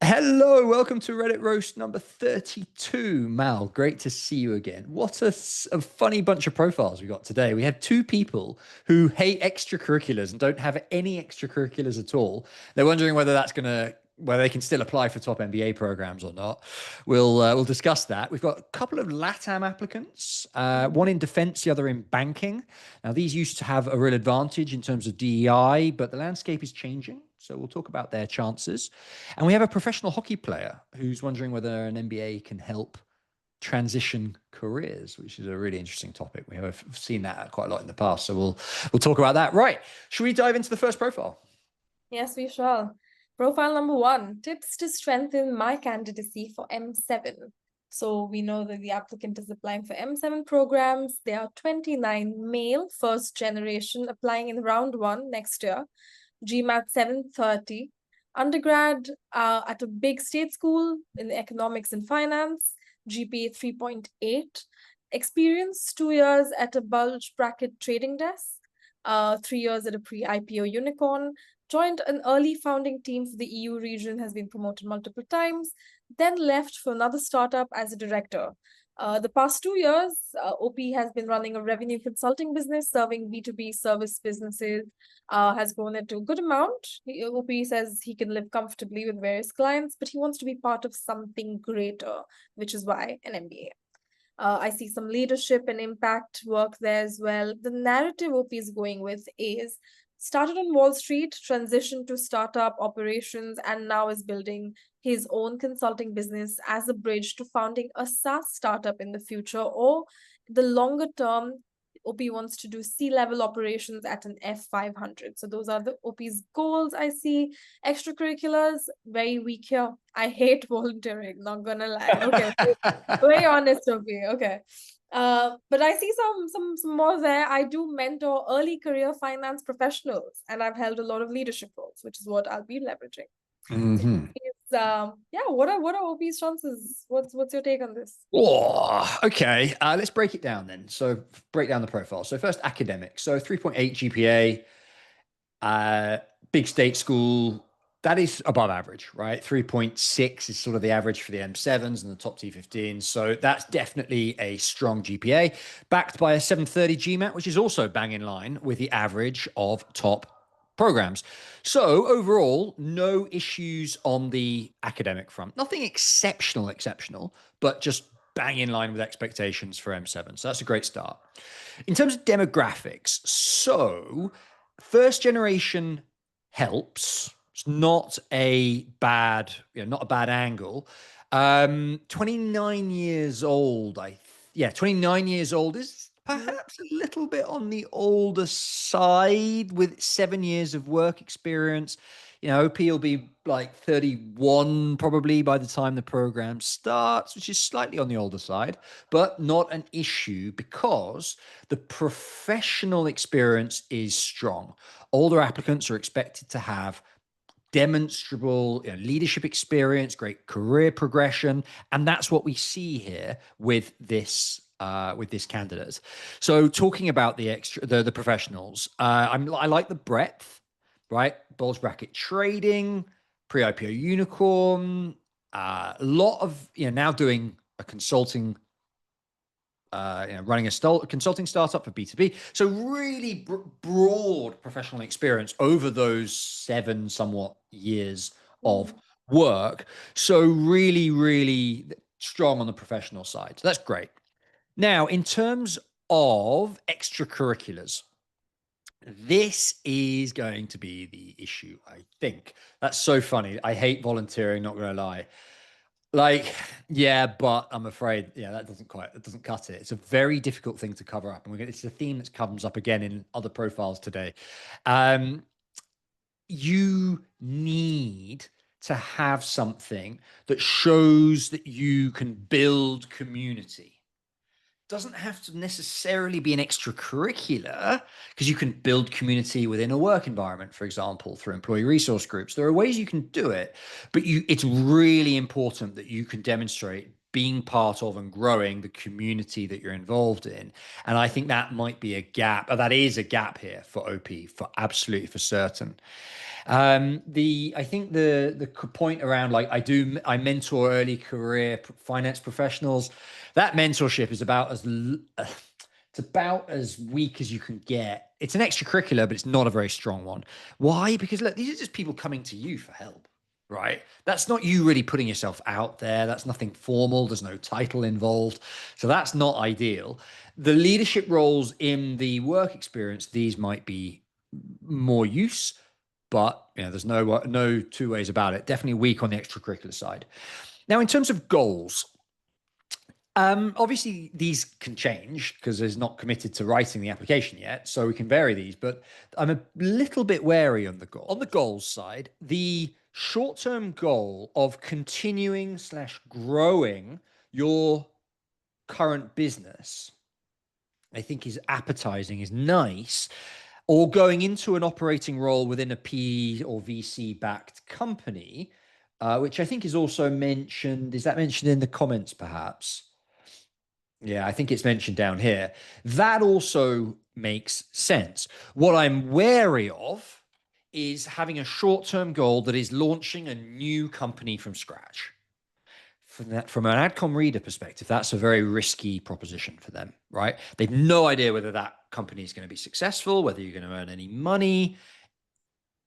Hello, welcome to Reddit Roast number 32. Mal, great to see you again. What a funny bunch of profiles we got today. We have two people who hate extracurriculars and don't have any extracurriculars at all. They're wondering whether they can still apply for top MBA programs or not. We'll discuss that. We've got a couple of LatAm applicants, one in defense, the other in banking. Now, these used to have a real advantage in terms of DEI, but the landscape is changing. So we'll talk about their chances. And we have a professional hockey player who's wondering whether an MBA can help transition careers, which is a really interesting topic. We have seen that quite a lot in the past. So we'll talk about that. Right. Should we dive into the first profile? Yes, we shall. Profile number 1, tips to strengthen my candidacy for M7. So we know that the applicant is applying for M7 programs. There are 29 male first generation applying in round 1 next year. GMAT 730. Undergrad at a big state school in economics and finance. GPA 3.8. Experience 2 years at a bulge bracket trading desk. 3 years at a pre-IPO unicorn. Joined an early founding team for the EU region, has been promoted multiple times, then left for another startup as a director. The past 2 years, OP has been running a revenue consulting business, serving B2B service businesses, has grown it to a good amount. OP says he can live comfortably with various clients, but he wants to be part of something greater, which is why an MBA. I see some leadership and impact work there as well. The narrative OP is going with is started on Wall Street, transitioned to startup operations, and now is building his own consulting business as a bridge to founding a SaaS startup in the future, or the longer term, OP wants to do C-level operations at an F500. So those are the OP's goals I see. Extracurriculars, very weak here. I hate volunteering, not gonna lie. Okay, very honest, OP. Okay. But I see some more there. I do mentor early career finance professionals, and I've held a lot of leadership roles, which is what I'll be leveraging. Mm-hmm. Yeah. What are OP's chances? What's your take on this? Oh, okay. Let's break it down then. So break down the profile. So first, academic. So 3.8 GPA, big state school. That is above average, right? 3.6 is sort of the average for the M7s and the top T15s. So that's definitely a strong GPA, backed by a 730 GMAT, which is also bang in line with the average of top programs. So overall, no issues on the academic front. Nothing exceptional, but just bang in line with expectations for M7. So that's a great start. In terms of demographics, so first generation helps. It's not a bad, not a bad angle. 29 years old, 29 years old is perhaps a little bit on the older side with 7 years of work experience. OP will be like 31 probably by the time the program starts, which is slightly on the older side, but not an issue because the professional experience is strong. Older applicants are expected to have demonstrable leadership experience, great career progression, and that's what we see here with this candidate. So talking about the professionals, I like the breadth, right? Bulge bracket trading, pre-IPO unicorn, a lot of now doing a consulting. Running a consulting startup for B2B. So really broad professional experience over those 7 somewhat years of work. So really, really strong on the professional side. So that's great. Now, in terms of extracurriculars, this is going to be the issue, I think. That's so funny. I hate volunteering, not going to lie. But I'm afraid, that doesn't cut it. It's a very difficult thing to cover up. And it's a theme that comes up again in other profiles today. You need to have something that shows that you can build community. Doesn't have to necessarily be an extracurricular because you can build community within a work environment, for example, through employee resource groups. There are ways you can do it, but it's really important that you can demonstrate being part of and growing the community that you're involved in. And I think that might be a gap, or that is a gap here for OP, for absolutely for certain. I think the point around like I mentor early career finance professionals. That mentorship is about it's about as weak as you can get. It's an extracurricular, but it's not a very strong one. Why? Because look, these are just people coming to you for help, right? That's not you really putting yourself out there. That's nothing formal. There's no title involved. So that's not ideal. The leadership roles in the work experience, these might be more use, but there's no two ways about it. Definitely weak on the extracurricular side. Now, in terms of goals, obviously these can change because there's not committed to writing the application yet, so we can vary these. But I'm a little bit wary on the goal. On the goals side, the short-term goal of continuing/growing your current business, I think is appetizing, is nice, or going into an operating role within a P or VC backed company, which I think is also mentioned. Is that mentioned in the comments, perhaps? Yeah, I think it's mentioned down here. That also makes sense. What I'm wary of is having a short term goal that is launching a new company from scratch. From an AdCom reader perspective, that's a very risky proposition for them, right? They've no idea whether that company is going to be successful, whether you're going to earn any money.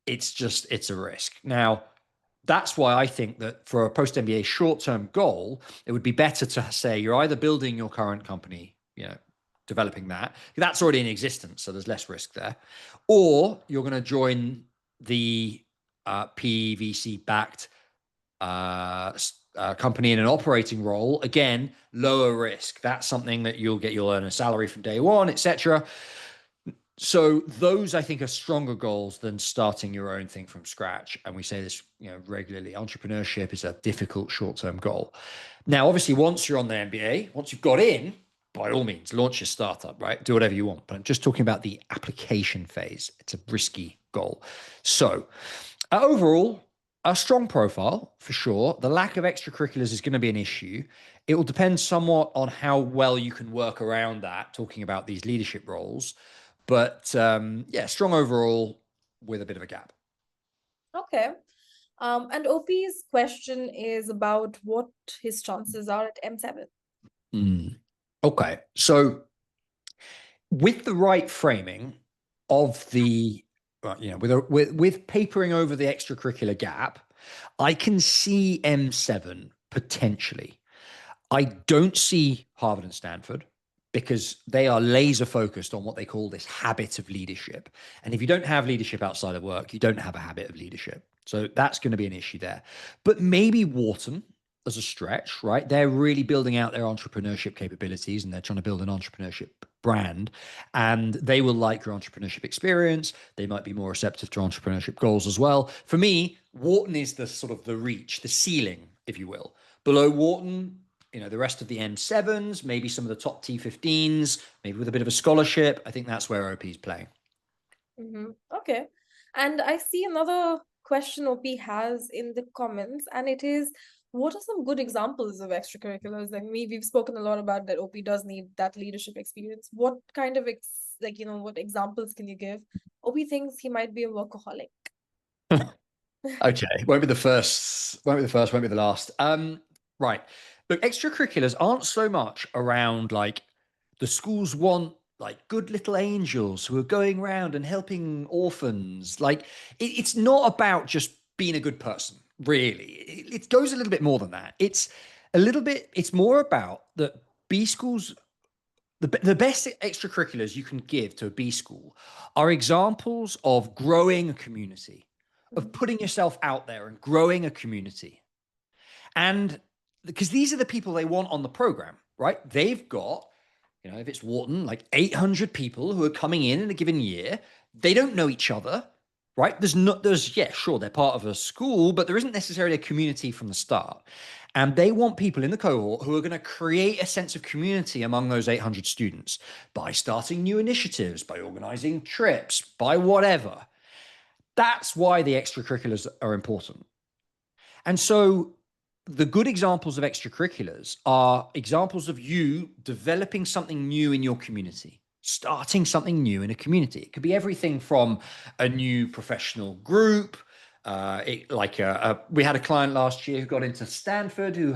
It's a risk. Now, that's why I think that for a post MBA short-term goal, it would be better to say you're either building your current company, developing that's already in existence, so there's less risk there, or you're going to join the PVC backed company in an operating role. Again, lower risk. That's something that you'll earn a salary from day one, etc. So those, I think, are stronger goals than starting your own thing from scratch. And we say this, regularly. Entrepreneurship is a difficult short-term goal. Now, obviously, once you're on the MBA, once you've got in, by all means, launch your startup, right? Do whatever you want. But I'm just talking about the application phase. It's a risky goal. So overall, a strong profile for sure. The lack of extracurriculars is going to be an issue. It will depend somewhat on how well you can work around that, talking about these leadership roles. But strong overall with a bit of a gap. Okay. And OP's question is about what his chances are at M7. Okay. So with the right framing of the, with papering over the extracurricular gap, I can see M7 potentially. I don't see Harvard and Stanford because they are laser focused on what they call this habit of leadership. And if you don't have leadership outside of work, you don't have a habit of leadership. So that's going to be an issue there. But maybe Wharton as a stretch, right? They're really building out their entrepreneurship capabilities and they're trying to build an entrepreneurship brand. And they will like your entrepreneurship experience. They might be more receptive to entrepreneurship goals as well. For me, Wharton is the sort of the reach, the ceiling, if you will. Below Wharton, the rest of the M7s, maybe some of the top T15s, maybe with a bit of a scholarship. I think that's where OP is playing. Okay. And I see another question OP has in the comments, and it is, what are some good examples of extracurriculars? Like we've spoken a lot about that OP does need that leadership experience. What kind of what examples can you give? OP thinks he might be a workaholic. Okay, won't be the first, won't be the last. Right. Look, extracurriculars aren't so much around like the schools want like good little angels who are going around and helping orphans. Like it's not about just being a good person, really. It goes a little bit more than that. It's more about that B schools, the best extracurriculars you can give to a B school are examples of growing a community, of putting yourself out there and growing a community. And because these are the people they want on the program, right? They've got, if it's Wharton, like 800 people who are coming in a given year. They don't know each other, right? Sure, they're part of a school, but there isn't necessarily a community from the start. And they want people in the cohort who are going to create a sense of community among those 800 students by starting new initiatives, by organizing trips, by whatever. That's why the extracurriculars are important. And so the good examples of extracurriculars are examples of you developing something new in your community, starting something new in a community. It could be everything from a new professional group. We had a client last year who got into Stanford who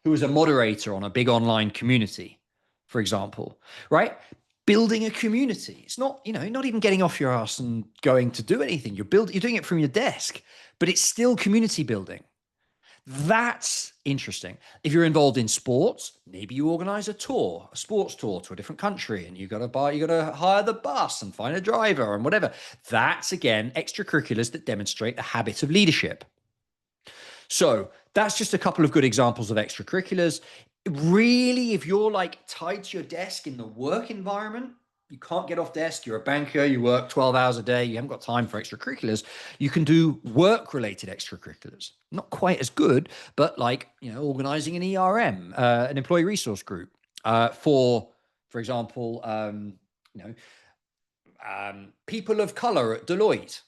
was a moderator on a big online community, for example, right? Building a community. It's not, not even getting off your ass and going to do anything. You're doing it from your desk, but it's still community building. That's interesting. If you're involved in sports, maybe you organize a sports tour to a different country, and you got to hire the bus and find a driver and whatever. That's again extracurriculars that demonstrate the habit of leadership. So that's just a couple of good examples of extracurriculars. Really, if you're like tied to your desk in the work environment, you can't get off desk, you're a banker, you work 12 hours a day, you haven't got time for extracurriculars, you can do work-related extracurriculars. Not quite as good, but like, organizing an ERM, an employee resource group, for example, people of color at Deloitte,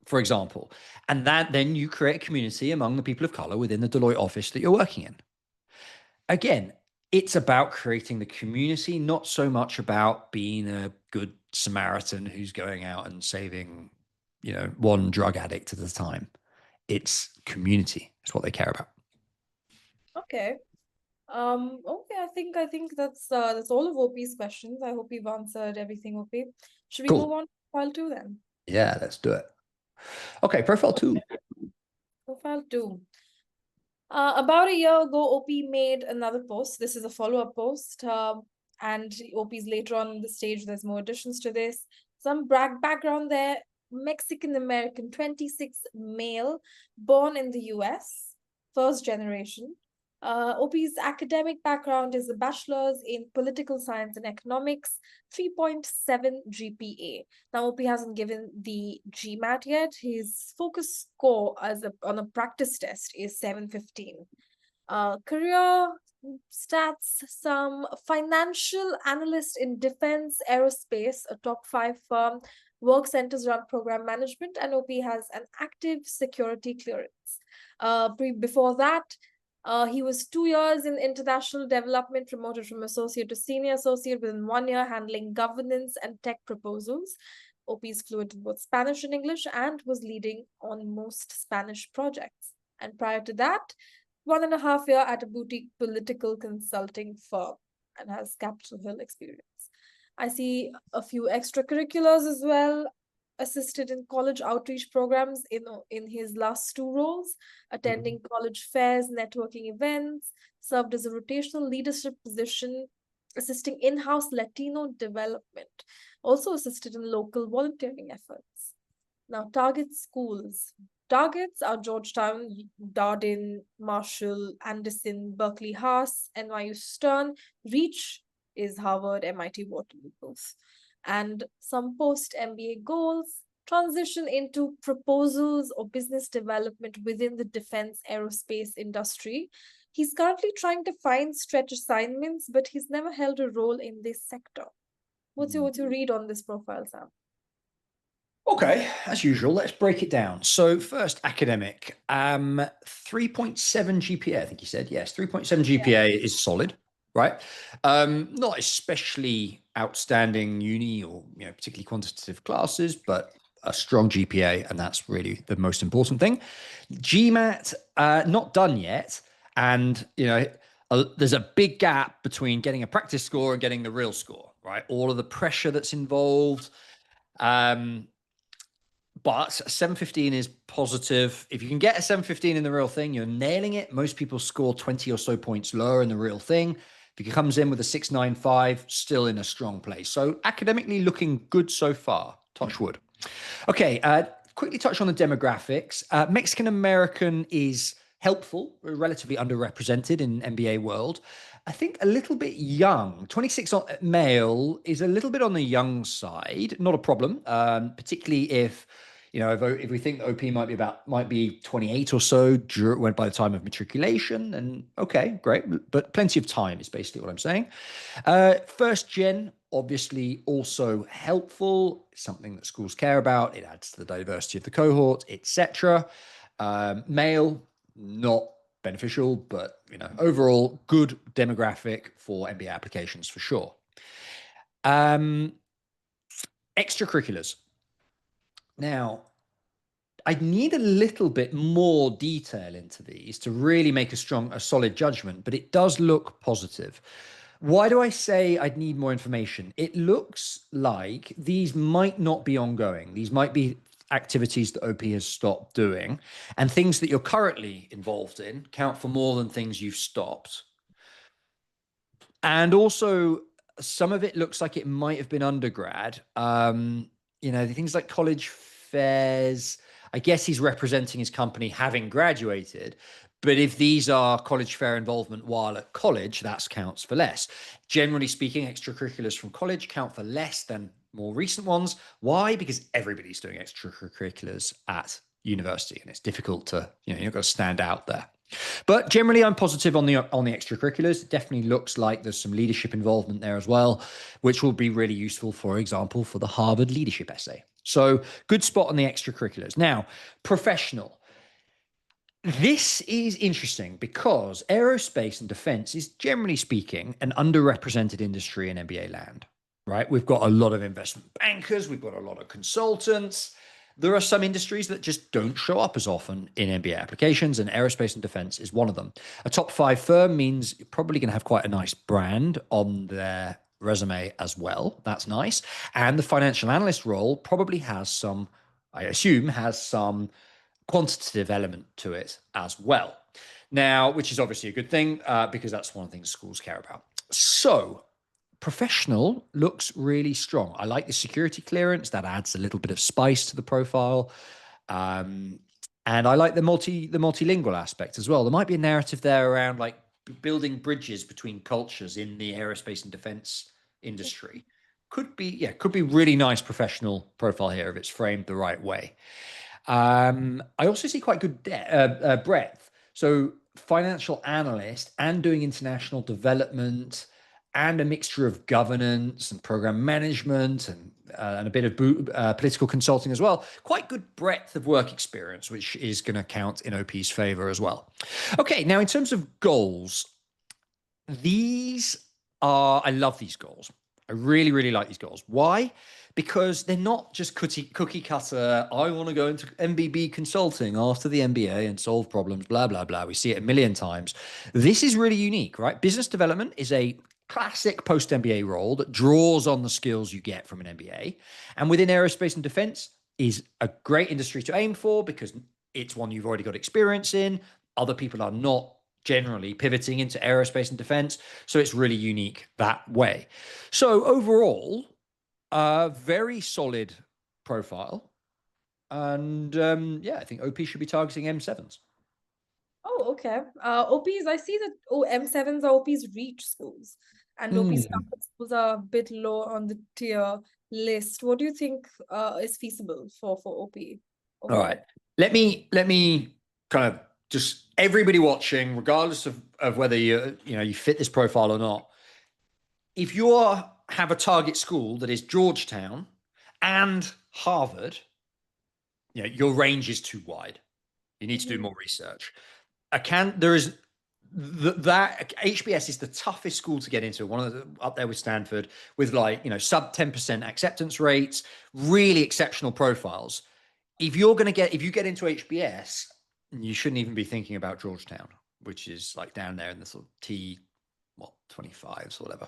for example. And then you create a community among the people of color within the Deloitte office that you're working in. Again, it's about creating the community, not so much about being a good Samaritan who's going out and saving, one drug addict at a time. It's community. It's what they care about. Okay. Okay, I think that's all of OP's questions. I hope you've answered everything, OP. Should we Cool. move on to profile 2 then? Yeah, let's do it. Okay, profile 2. Profile 2. About a year ago, OP made another post. This is a follow-up post, and OP's later on in the stage. There's more additions to this. Some background there. Mexican American, 26, male, born in the US, first generation. OP's academic background is a bachelor's in political science and economics, 3.7 GPA. Now, OP hasn't given the GMAT yet. His focus score on a practice test is 715. Career stats, some financial analyst in defense aerospace, a top 5 firm, work centers around program management, and OP has an active security clearance. Before that, he was 2 years in international development, promoted from associate to senior associate within 1 year, handling governance and tech proposals. OP is fluent in both Spanish and English and was leading on most Spanish projects. And prior to that, 1.5 years at a boutique political consulting firm and has Capitol Hill experience. I see a few extracurriculars as well. Assisted in college outreach programs in his last 2 roles, attending college fairs, networking events, served as a rotational leadership position, assisting in-house Latino development, also assisted in local volunteering efforts. Now, target schools. Targets are Georgetown, Darden, Marshall, Anderson, Berkeley Haas, NYU Stern. Reach is Harvard, MIT, Waterloo, both. And some post-MBA goals, transition into proposals or business development within the defense aerospace industry. He's currently trying to find stretch assignments, but he's never held a role in this sector. What's your read on this profile, Sam? Okay, as usual, let's break it down. So first, academic, 3.7 GPA, I think you said. Yes, 3.7 GPA is solid, right? Not especially outstanding uni or particularly quantitative classes, but a strong GPA, and that's really the most important thing. GMAT, not done yet, and there's a big gap between getting a practice score and getting the real score, right? All of the pressure that's involved. But 715 is positive. If you can get a 715 in the real thing, you're nailing it. Most people score 20 or so points lower in the real thing. If he comes in with a 695, still in a strong place. So academically looking good so far. Touch wood. Okay, quickly touch on the demographics. Mexican American is helpful, relatively underrepresented in MBA world. I think a little bit young. 26 male is a little bit on the young side. Not a problem, particularly if if we think OP might be 28 or so by the time of matriculation. And okay, great, but plenty of time is basically what I'm saying. First gen, obviously also helpful, something that schools care about. It adds to the diversity of the cohort, etc. Male, not beneficial, but overall good demographic for MBA applications for sure. Extracurriculars. Now, I need a little bit more detail into these to really make a solid judgment, but it does look positive. Why do I say I'd need more information? It looks like these might not be ongoing. These might be activities that OP has stopped doing, and things that you're currently involved in count for more than things you've stopped. And also, some of it looks like it might have been undergrad. Things like college fairs. I guess he's representing his company having graduated. But if these are college fair involvement while at college, that counts for less. Generally speaking, extracurriculars from college count for less than more recent ones. Why? Because everybody's doing extracurriculars at university, and it's difficult to, you've got to stand out there. But generally, I'm positive on the extracurriculars. It definitely looks like there's some leadership involvement there as well, which will be really useful, for example, for the Harvard leadership essay. So good spot on the extracurriculars. Now, professional. This is interesting because aerospace and defense is, generally speaking, an underrepresented industry in MBA land, right? We've got a lot of investment bankers. We've got a lot of consultants. There are some industries that just don't show up as often in MBA applications, and aerospace and defense is one of them. A top 5 firm means you're probably going to have quite a nice brand on their resume as well. That's nice. And the financial analyst role probably has some, I assume, has some quantitative element to it as well. Now, which is obviously a good thing because that's one of the things schools care about. So professional looks really strong. I like the security clearance. That adds a little bit of spice to the profile. And I like the multilingual aspect as well. There might be a narrative there around like building bridges between cultures in the aerospace and defense industry. Could be really nice professional profile here if it's framed the right way. I also see quite good breadth. So financial analyst and doing international development and a mixture of governance and program management and a bit of political consulting as well. Quite good breadth of work experience, which is going to count in OP's favor as well. Okay, now in terms of goals, I love these goals. I really, really like these goals. Why? Because they're not just cookie cutter. I want to go into MBB consulting after the MBA and solve problems, blah, blah, blah. We see it a million times. This is really unique, right? Business development is a classic post-MBA role that draws on the skills you get from an MBA. And within aerospace and defense is a great industry to aim for because it's one you've already got experience in. Other people are not generally pivoting into aerospace and defense. So it's really unique that way. So overall, very solid profile. And I think OP should be targeting M7s. Oh, okay. OPs, I see that M7s are OP's reach schools, and OP's target schools are a bit low on the tier list. What do you think is feasible for OP? All right. Let me kind of just everybody watching, regardless of whether you fit this profile or not. If you have a target school that is Georgetown and Harvard, your range is too wide. You need to do more research. There is that HBS is the toughest school to get into. One of the up there with Stanford, with sub 10% acceptance rates, really exceptional profiles. If you get into HBS, you shouldn't even be thinking about Georgetown, which is like down there in the sort of T25s or whatever.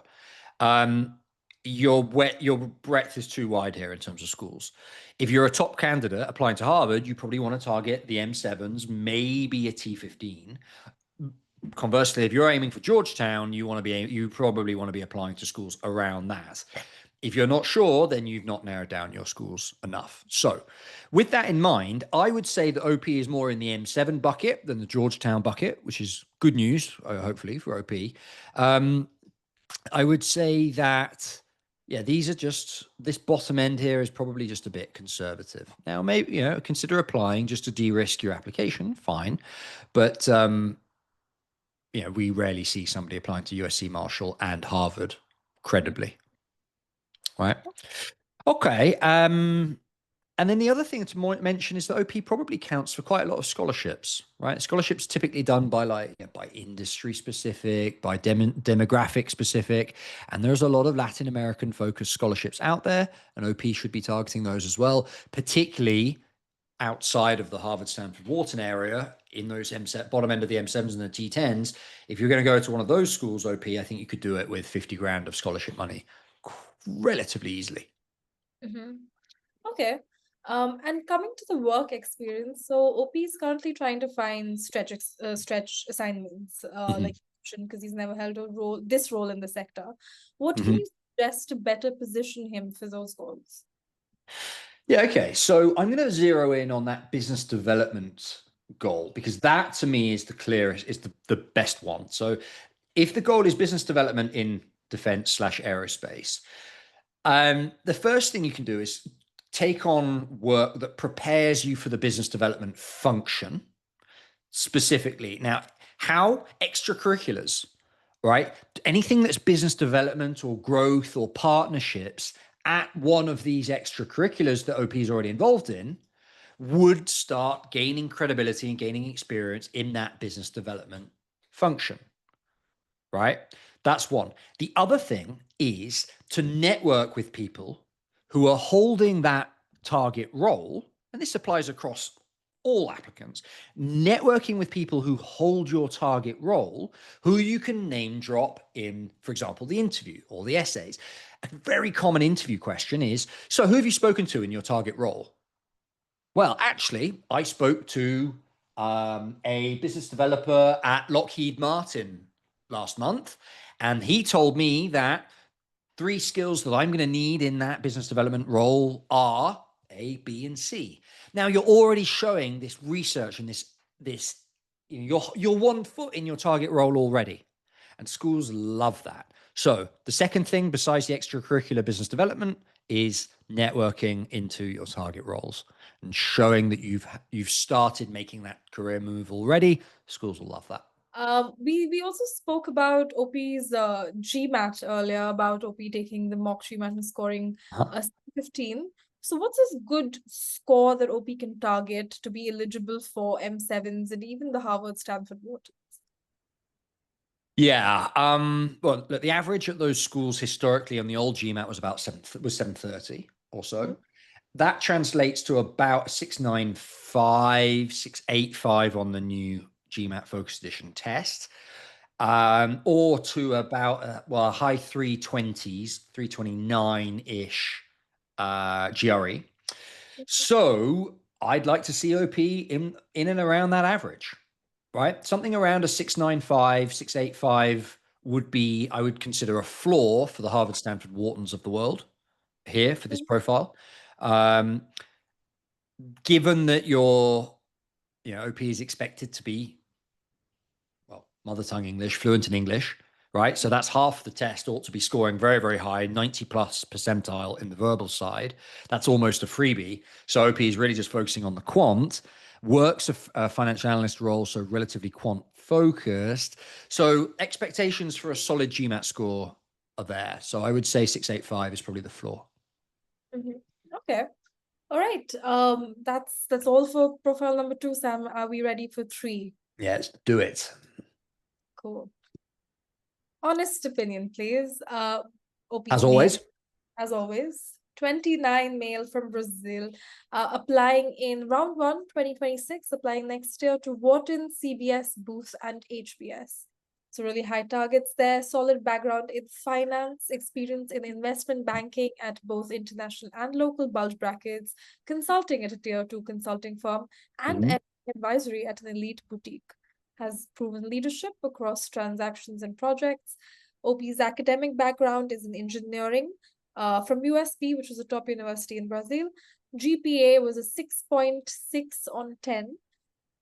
Your breadth is too wide here in terms of schools. If you're a top candidate applying to Harvard, you probably want to target the M7s, maybe a T15. Conversely, if you're aiming for Georgetown, you probably want to be applying to schools around that. If you're not sure, then you've not narrowed down your schools enough. So with that in mind, I would say that OP is more in the M7 bucket than the Georgetown bucket, which is good news, hopefully, for OP. I would say that, this bottom end here is probably just a bit conservative. Now, maybe, consider applying just to de-risk your application, fine. But, we rarely see somebody applying to USC Marshall and Harvard credibly. Right. Okay. And then the other thing to mention is that OP probably counts for quite a lot of scholarships, right? Scholarships typically done by by industry specific, by demographic specific, and there's a lot of Latin American focused scholarships out there, and OP should be targeting those as well, particularly outside of the Harvard, Stanford, Wharton area in those bottom end of the M7s and the T10s. If you're going to go to one of those schools, OP, I think you could do it with 50 grand of scholarship money relatively easily. Okay. And coming to the work experience, so OP is currently trying to find stretch assignments, like because he's never held this role in the sector. What can you suggest to better position him for those goals? Yeah, okay. So I'm going to zero in on that business development goal because that to me is the clearest, is the best one. So if the goal is business development in defense/aerospace, the first thing you can do is take on work that prepares you for the business development function specifically. Now, how extracurriculars, right? Anything that's business development or growth or partnerships at one of these extracurriculars that OP is already involved in would start gaining credibility and gaining experience in that business development function, right? That's one. The other thing is to network with people who are holding that target role, and this applies across all applicants, networking with people who hold your target role, who you can name drop in, for example, the interview or the essays. A very common interview question is, so who have you spoken to in your target role? Well, actually, I spoke to a business developer at Lockheed Martin last month, and he told me that 3 skills that I'm going to need in that business development role are A, B, and C. Now you're already showing this research and this you're 1 foot in your target role already, and schools love that. So the second thing besides the extracurricular business development is networking into your target roles and showing that you've started making that career move already. Schools will love that. We also spoke about OP's GMAT earlier, about OP taking the mock GMAT and scoring Uh-huh. 15. So what's a good score that OP can target to be eligible for M7s and even the Harvard, Stanford Wharton? Yeah. Well, look, the average at those schools historically on the old GMAT was about 730 or so. That translates to about 695, 685 on the new GMAT Focus Edition test, or to about a high 320s, 329-ish GRE. So I'd like to see OP in and around that average, right? Something around a 695, 685 would be, I would consider a floor for the Harvard, Stanford, Whartons of the world here for this profile. Given that your OP is expected to be, well, mother tongue English, fluent in English, right? So that's half the test ought to be scoring very, very high, 90 plus percentile in the verbal side. That's almost a freebie. So OP is really just focusing on the quant, works a financial analyst role, so relatively quant focused. So expectations for a solid GMAT score are there. So I would say 685 is probably the floor. Okay. All right. That's all for profile number 2, Sam. Are we ready for 3? Yes, do it. Cool. Honest opinion, please. OP As male, always. as always. 29 male from Brazil, applying in round 1, 2026, applying next year to Wharton, CBS, Booth, and HBS. So really high targets there, solid background in finance, experience in investment banking at both international and local bulge brackets, consulting at a tier 2 consulting firm, and advisory at an elite boutique. Has proven leadership across transactions and projects. OP's academic background is in engineering from USP, which was a top university in Brazil. GPA was a 6.6 on 10.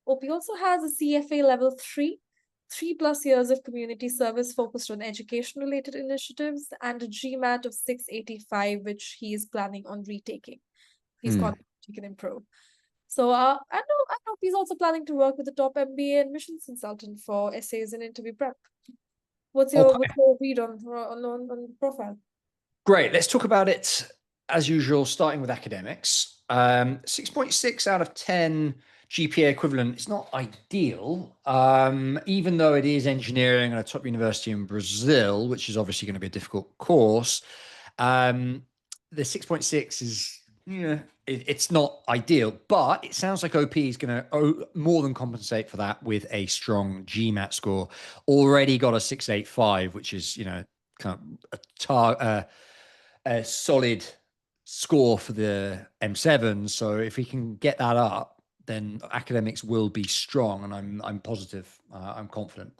OP also has a CFA level 3, 3+ years of community service focused on education-related initiatives, and a GMAT of 685, which he is planning on retaking. He's taken in pro. So I know he's also planning to work with the top MBA admissions consultant for essays and interview prep. What's your read on profile? Great. Let's talk about it as usual, starting with academics. 6.6 out of 10 GPA equivalent. It's not ideal, even though it is engineering at a top university in Brazil, which is obviously going to be a difficult course. The 6.6 is, yeah, it's not ideal, but it sounds like OP is going to more than compensate for that with a strong GMAT score. Already got a 685, which is, kind of a solid score for the M7. So if we can get that up, then academics will be strong, and I'm positive. I'm confident.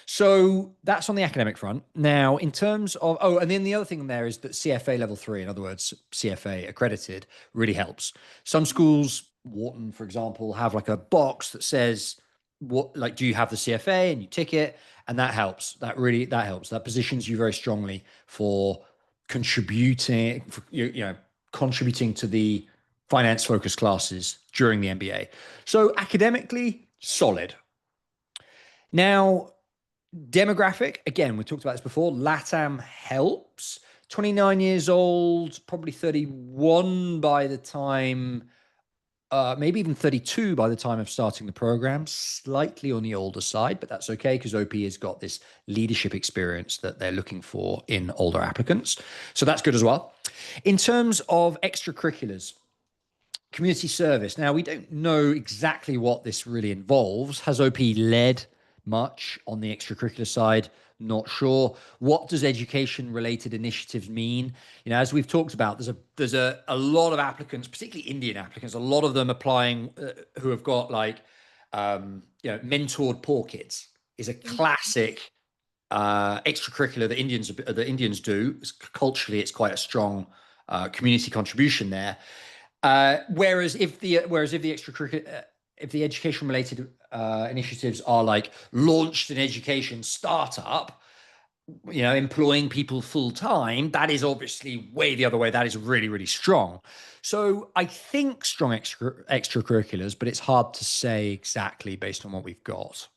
So that's on the academic front. Now, in terms of and then the other thing there is that CFA level 3, in other words, CFA accredited, really helps. Some schools, Wharton, for example, have like a box that says do you have the CFA, and you tick it, and that helps. That helps. That positions you very strongly for contributing, contributing to the finance focused classes during the MBA. So academically, solid. Now, demographic, again, we talked about this before. LatAm helps. 29 years old, probably 31 by the time, maybe even 32 by the time of starting the program. Slightly on the older side, but that's okay because OP has got this leadership experience that they're looking for in older applicants. So that's good as well. In terms of extracurriculars, community service. Now, we don't know exactly what this really involves. Has OP led much on the extracurricular side? Not sure. What does education related initiatives mean? As we've talked about, there's a lot of applicants, particularly Indian applicants, a lot of them applying who have got mentored poor kids is a classic extracurricular that Indians do. Culturally, it's quite a strong community contribution there. Whereas if the extracurricular, if the education related initiatives are like launched an education startup, employing people full time, that is obviously way the other way. That is really, really strong. So I think strong extracurriculars, but it's hard to say exactly based on what we've got.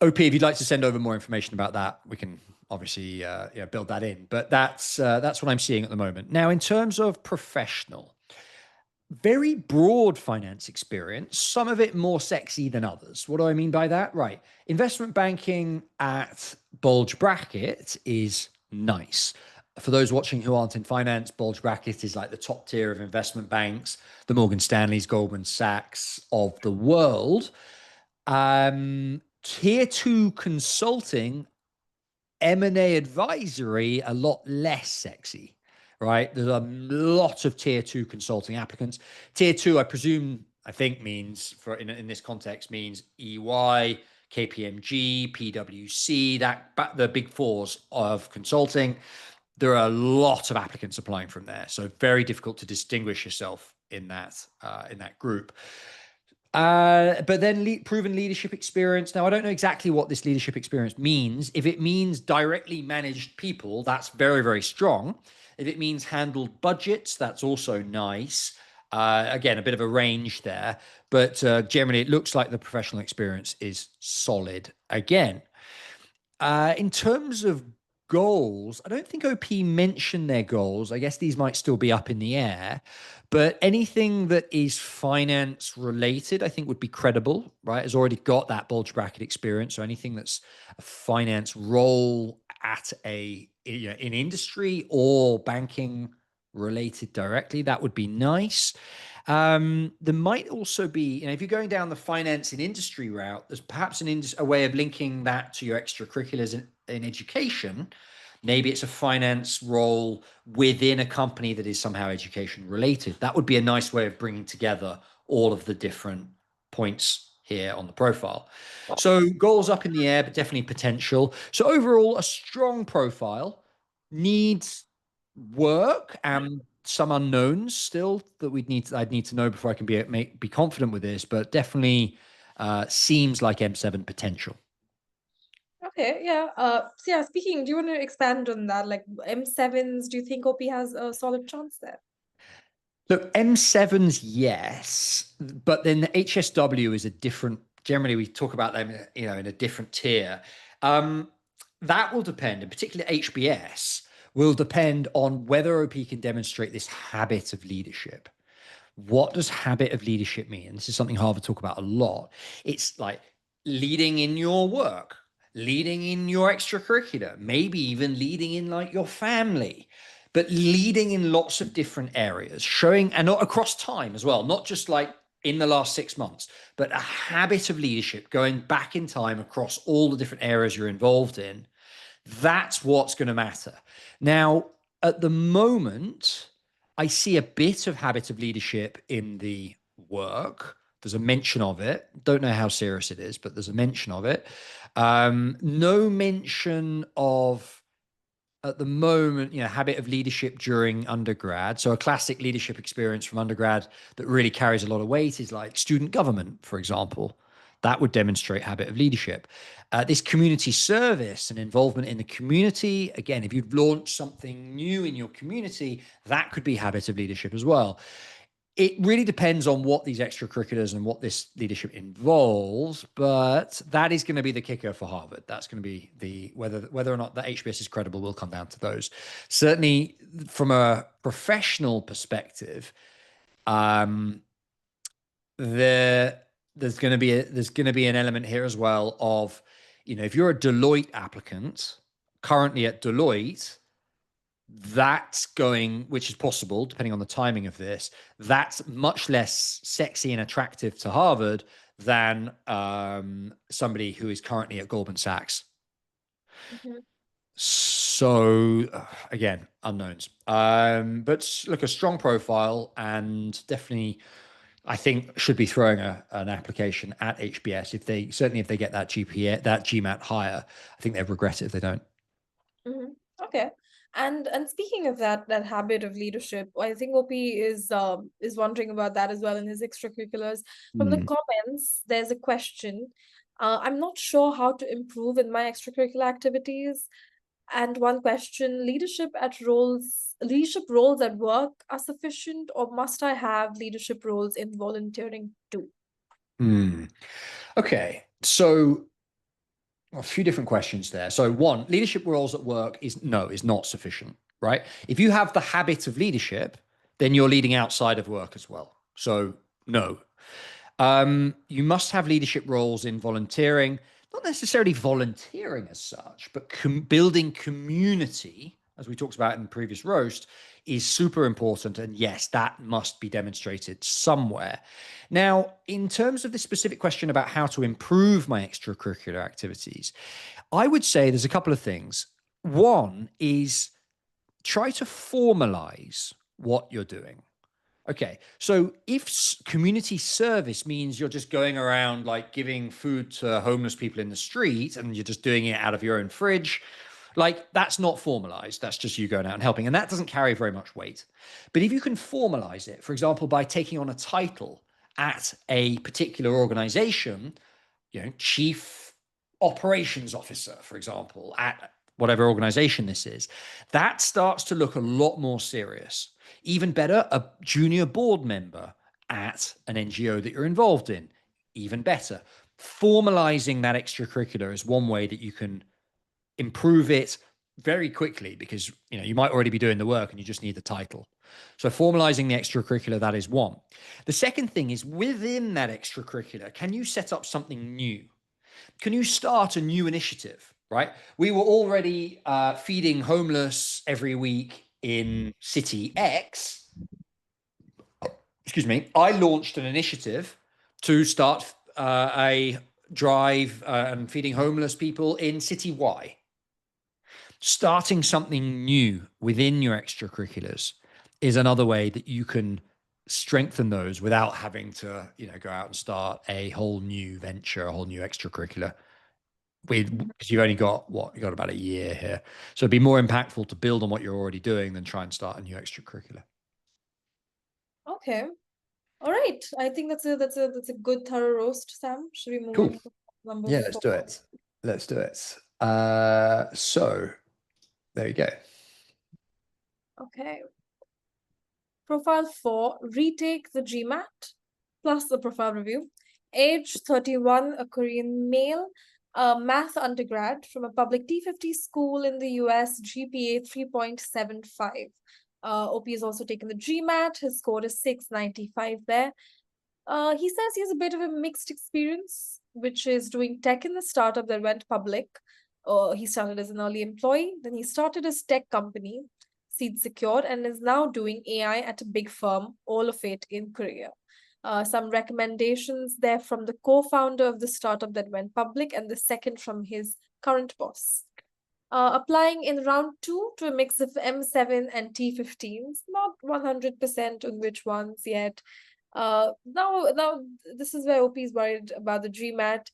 OP, if you'd like to send over more information about that, we can obviously build that in. But that's what I'm seeing at the moment. Now, in terms of professional, very broad finance experience, some of it more sexy than others. What do I mean by that? Right. Investment banking at bulge bracket is nice. For those watching who aren't in finance, bulge bracket is like the top tier of investment banks, the Morgan Stanleys, Goldman Sachs of the world. Tier 2 consulting, M&A advisory, a lot less sexy. Right. There's a lot of tier 2 consulting applicants. Tier 2, I think means in this context means EY, KPMG, PwC, the big fours of consulting. There are a lot of applicants applying from there. So very difficult to distinguish yourself in that group. But then proven leadership experience. Now, I don't know exactly what this leadership experience means. If it means directly managed people, that's very, very strong. If it means handled budgets, that's also nice. Again, a bit of a range there. But generally, it looks like the professional experience is solid again. In terms of goals, I don't think OP mentioned their goals. I guess these might still be up in the air, but anything that is finance related, I think would be credible, right? Has already got that bulge bracket experience. So anything that's a finance role at in industry or banking related directly, that would be nice. There might also be, if you're going down the finance and industry route, there's perhaps a way of linking that to your extracurriculars in education. Maybe it's a finance role within a company that is somehow education related. That would be a nice way of bringing together all of the different points here on the profile. So goals up in the air, but definitely potential. So overall, a strong profile, needs work and some unknowns still that I'd need to know before I can be confident with this, but definitely seems like M7 potential. Okay, yeah. So yeah, do you want to expand on that? Like M7s, do you think OP has a solid chance there? Look, M7s, yes, but then the HSW is generally we talk about them, in a different tier. That will depend, and particularly HBS. will depend on whether OP can demonstrate this habit of leadership. What does habit of leadership mean? And this is something Harvard talk about a lot. It's like leading in your work, leading in your extracurricular, maybe even leading in like your family, but leading in lots of different areas, showing, and not across time as well, not just like in the last 6 months, but a habit of leadership going back in time across all the different areas you're involved in. That's what's going to matter. Now, at the moment, I see a bit of habit of leadership in the work. There's a mention of it. Don't know how serious it is, but there's a mention of it. No mention of, at the moment, habit of leadership during undergrad. So a classic leadership experience from undergrad that really carries a lot of weight is like student government, for example. That would demonstrate habit of leadership. This community service and involvement in the community, again, if you've launched something new in your community, that could be habit of leadership as well. It really depends on what these extracurriculars and what this leadership involves, but that is going to be the kicker for Harvard. That's going to be the whether or not the HBS is credible will come down to those. Certainly, from a professional perspective, there's going to be an element here as well of, if you're a Deloitte applicant currently at Deloitte, that's going, which is possible depending on the timing of this, that's much less sexy and attractive to Harvard than somebody who is currently at Goldman Sachs. Mm-hmm. So again, unknowns. But look, a strong profile, and definitely I think should be throwing an application at HBS if they get that GPA, that GMAT higher. I think they'd regret it if they don't. Mm-hmm. Okay. And speaking of that habit of leadership, I think OP is wondering about that as well in his extracurriculars. From the comments, there's a question. I'm not sure how to improve in my extracurricular activities. And one question, leadership roles at work are sufficient, or must I have leadership roles in volunteering too? Okay, so a few different questions there. So one, leadership roles at work is not sufficient, right? If you have the habit of leadership, then you're leading outside of work as well. So no. You must have leadership roles in volunteering, not necessarily volunteering as such, but building community, as we talked about in the previous roast, is super important. And yes, that must be demonstrated somewhere. Now, in terms of the specific question about how to improve my extracurricular activities, I would say there's a couple of things. One is try to formalize what you're doing. Okay, so if community service means you're just going around like giving food to homeless people in the street and you're just doing it out of your own fridge, like that's not formalized. That's just you going out and helping. And that doesn't carry very much weight. But if you can formalize it, for example, by taking on a title at a particular organization, chief operations officer, for example, at whatever organization this is, that starts to look a lot more serious. Even better, a junior board member at an NGO that you're involved in, even better. Formalizing that extracurricular is one way that you can improve it very quickly, because you might already be doing the work and you just need the title. So formalizing the extracurricular, that is one. The second thing is, within that extracurricular, can you set up something new? Can you start a new initiative, right? We were already feeding homeless every week in City X. Excuse me. I launched an initiative to start a drive and feeding homeless people in City Y. Starting something new within your extracurriculars is another way that you can strengthen those without having to, go out and start a whole new venture, a whole new extracurricular. Because you've only got about a year here, so it'd be more impactful to build on what you're already doing than try and start a new extracurricular. Okay. All right. I think that's a good thorough roast, Sam. Should we move Cool. on to number Yeah, 4? let's do it. So there you go. Okay. Profile 4, retake the GMAT plus the profile review. Age 31, a Korean male. A math undergrad from a public T50 school in the US, GPA 3.75. OP has also taken the GMAT. His score is 695 there. He says he has a bit of a mixed experience, which is doing tech in the startup that went public. He started as an early employee, then he started his tech company, Seed Secured, and is now doing AI at a big firm, all of it in Korea. Some recommendations there from the co-founder of the startup that went public, and the second from his current boss. Applying in round 2 to a mix of M7 and T15s, not 100% on which ones yet. Now this is where OP is worried about the GMAT.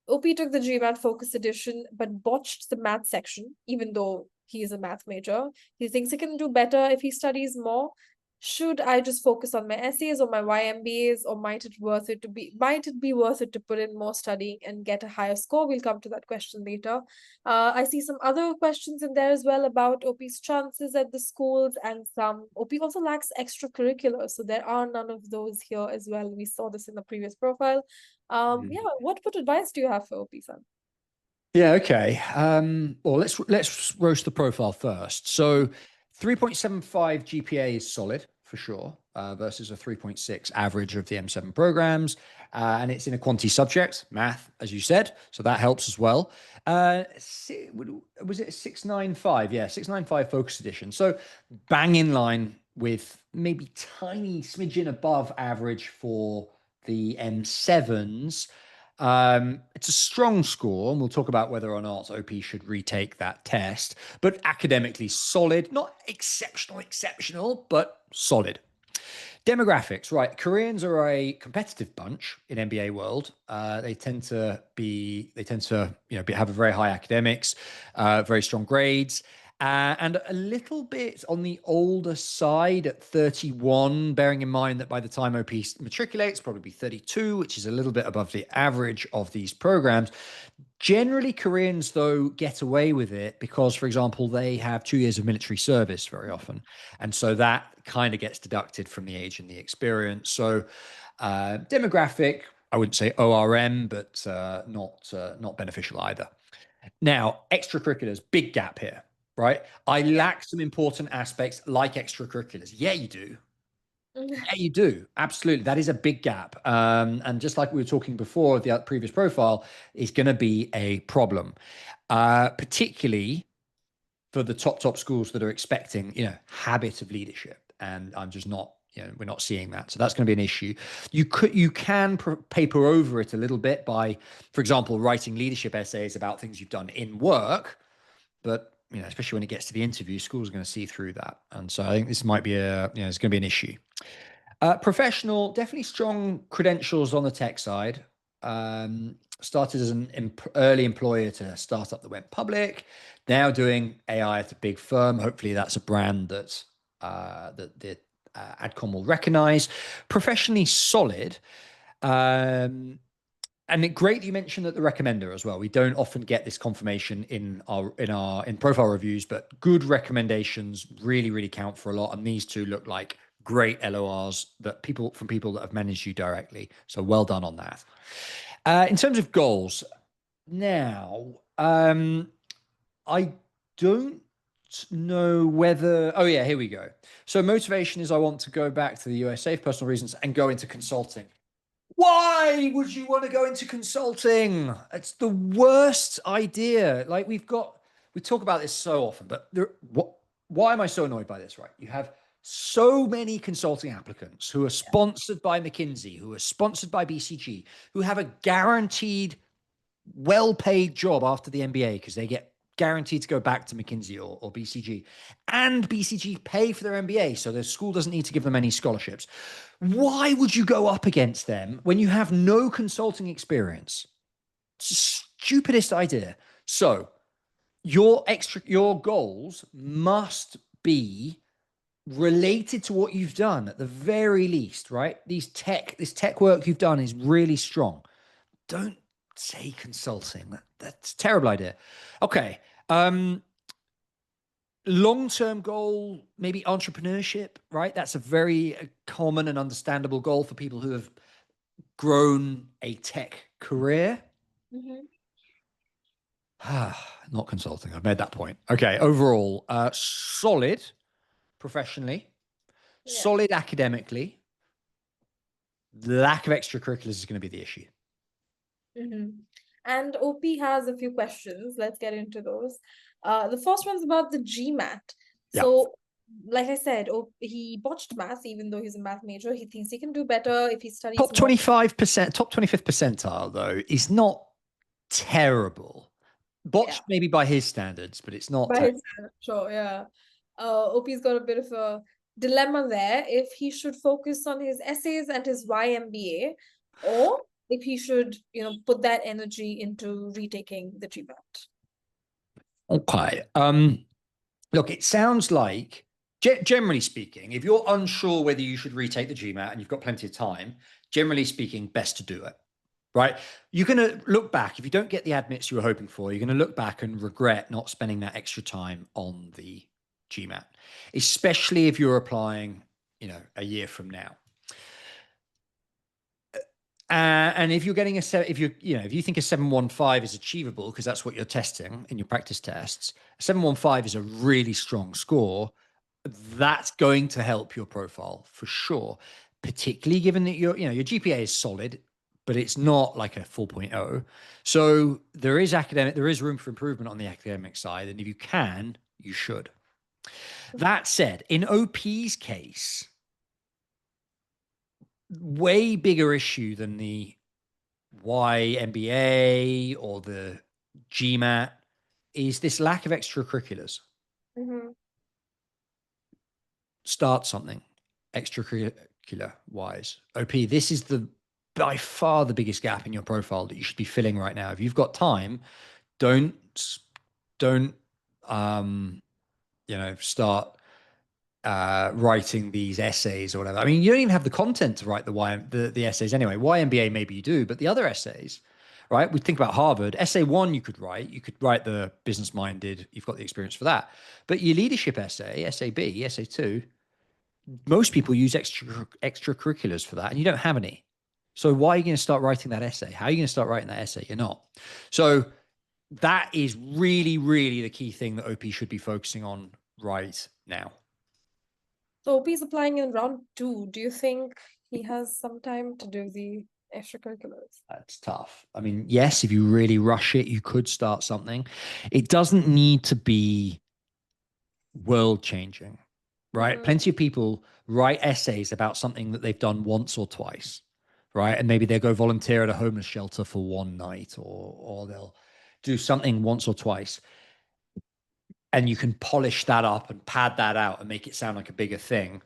OP took the GMAT Focus Edition, but botched the math section, even though he is a math major. He thinks he can do better if he studies more. Should I just focus on my essays or my YMBAs, or might it be worth it to put in more studying and get a higher score? We'll come to that question later. I see some other questions in there as well about OP's chances at the schools, and some OP also lacks extracurriculars, so there are none of those here as well. We saw this in the previous profile. Yeah, what advice do you have for OP, son? Yeah, okay. Well, let's roast the profile first. So 3.75 GPA is solid for sure, versus a 3.6 average of the M7 programs. And it's in a quantity subject, math, as you said. So that helps as well. Was it a 695? Yeah, 695 Focus Edition. So bang in line with maybe tiny smidgen above average for the M7s. It's a strong score, and we'll talk about whether or not OP should retake that test, but academically solid, not exceptional, but solid. Demographics, right? Koreans are a competitive bunch in MBA world. They tend to have a very high academics, very strong grades, and a little bit on the older side at 31. Bearing in mind that by the time OP matriculates, probably 32, which is a little bit above the average of these programs. Generally, Koreans, though, get away with it because, for example, they have 2 years of military service very often. And so that kind of gets deducted from the age and the experience. So demographic, I wouldn't say ORM, but not beneficial either. Now, extracurriculars, big gap here, right? I lack some important aspects like extracurriculars. Yeah, you do. Yeah, you do. Absolutely. That is a big gap. And just like we were talking before, the previous profile is going to be a problem, particularly for the top schools that are expecting, habit of leadership. And I'm just not, we're not seeing that. So that's going to be an issue. You can paper over it a little bit by, for example, writing leadership essays about things you've done in work, but especially when it gets to the interview, schools are going to see through that. And so I think this might be it's going to be an issue. Professional, definitely strong credentials on the tech side. Started as an early employer to startup that went public. Now doing AI at a big firm. Hopefully, that's a brand that the Adcom will recognize. Professionally solid. And great that you mentioned that the recommender as well. We don't often get this confirmation in profile reviews, but good recommendations really, really count for a lot. And these two look like great LORs that people that have managed you directly. So well done on that. In terms of goals, now I don't know whether. Oh yeah, here we go. So motivation is I want to go back to the USA for personal reasons and go into consulting. Why would you want to go into consulting? It's the worst idea. Like we talk about this so often, but why am I so annoyed by this, right? You have so many consulting applicants who are sponsored by McKinsey, who are sponsored by BCG, who have a guaranteed well-paid job after the MBA because they get guaranteed to go back to McKinsey or BCG, and BCG pay for their MBA, so the school doesn't need to give them any scholarships. Why would you go up against them when you have no consulting experience? It's the stupidest idea. So your goals must be related to what you've done at the very least, right? This tech work you've done is really strong. Don't say consulting. That's a terrible idea. Okay. Long-term goal, maybe entrepreneurship, right? That's a very common and understandable goal for people who have grown a tech career. Not consulting. I've made that point. Okay. Overall, solid professionally, Yeah. solid academically. Lack of extracurriculars is going to be the issue. And OP has a few questions. Let's get into those. The first one's about the GMAT. Yeah. So, like I said, he botched math, even though he's a math major. He thinks he can do better if he studies Top more. 25%, top 25th percentile, though, is not terrible. Botched maybe by his standards, but it's not By terrible. his standard, sure, yeah. OP's got a bit of a dilemma there if he should focus on his essays and his YMBA, or if he should, put that energy into retaking the GMAT. Okay. Look, it sounds like, generally speaking, if you're unsure whether you should retake the GMAT and you've got plenty of time, generally speaking, best to do it, right? You're going to look back. If you don't get the admits you were hoping for, you're going to look back and regret not spending that extra time on the GMAT, especially if you're applying, a year from now. And if you're getting if you think a 715 is achievable because that's what you're testing in your practice tests, 715 is a really strong score. That's going to help your profile for sure, particularly given that your GPA is solid, but it's not like a 4.0. So there is room for improvement on the academic side, and if you can, you should. That said, in OP's case, way bigger issue than the MBA or the GMAT is this lack of extracurriculars. Start something extracurricular wise. OP, this is by far the biggest gap in your profile that you should be filling right now. If you've got time, don't start writing these essays or whatever. I mean, you don't even have the content to write the essays anyway. YMBA maybe you do, but the other essays, right? We think about Harvard. Essay 1 you could write the business minded. You've got the experience for that. But your leadership essay, essay B, essay 2, most people use extracurriculars for that, and you don't have any. So why are you going to start writing that essay? How are you going to start writing that essay? You're not. So that is really, really the key thing that OP should be focusing on right now. So OP is applying in round 2. Do you think he has some time to do the extracurriculars? That's tough. I mean, yes, if you really rush it, you could start something. It doesn't need to be world changing, right? Plenty of people write essays about something that they've done once or twice, right? And maybe they'll go volunteer at a homeless shelter for one night, or they'll do something once or twice. And you can polish that up and pad that out and make it sound like a bigger thing.